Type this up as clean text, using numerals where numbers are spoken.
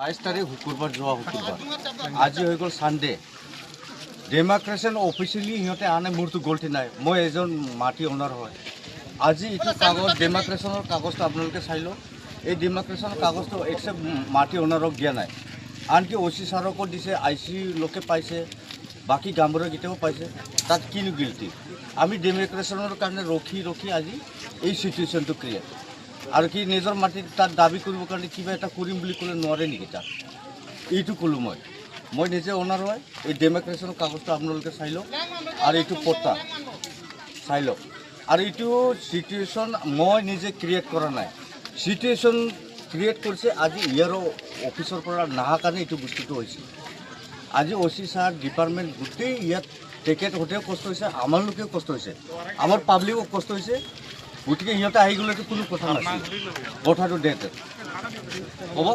22 তাৰিখ শুকুৰবাৰ যোৱা শুকুৰবাৰ আজি হৈ গ'ল ছানডে ডেমাৰ্কেশ্যন অফিচিয়েলি সিহঁতে আনে মোৰতো গল্টি নাই মই এজন মাটি অনাৰ হয় আজি এইটো কাগজ ডেমাৰ্কেশ্যনৰ কাগজটো আপোনালোকে চাই লওক এই ডেমাৰ্কেশ্যনৰ কাগজটো একচেপ্ট মাটি অনাৰক দিয়া নাই আনকি অচি ছাৰকো দিছে IC লোকে পাইছে বাকী গাঁওবুঢ়াকেইটাও পাইছে তাত কিনো গিল্টি আমি ডেমাৰ্কেশ্যনৰ কাৰণে ৰখি আজি এই চিটুৱেশ্যনটো ক্ৰিয়েট আৰু কি নিজৰ মাটিত তাত দাবী কৰিবৰ কাৰণে কিবা এটা কৰিম বুলি ক'লে নোৱাৰে নেকি তাত এইটো ক'লোঁ মই নিজে অনাৰ হয় এই ডেমাৰ্কেশ্যনৰ কাগজটো আপোনালোকে চাই লওক আৰু এইটো পট্টা চাই লওক আৰু এইটো চিটুৱেশ্যন মই নিজে ক্ৰিয়েট কৰা নাই চিটুৱেশ্যন ক্ৰিয়েট কৰিছে আজি ইয়াৰ অফিচৰ পৰা নাহা কাৰণে এইটো বস্তুটো হৈছে আজি অচি ছাৰ ডিপাৰ্টমেণ্ট গোটেই ইয়াত তেখেতহঁতেও কষ্ট হৈছে আমাৰ লোকেও কষ্ট হৈছে আমাৰ পাব্লিকো কষ্ট হৈছে গতিকে সিহঁতে আহি গ'লেতো কোনো কথা নাছিল কথাটো ডেট হ'ব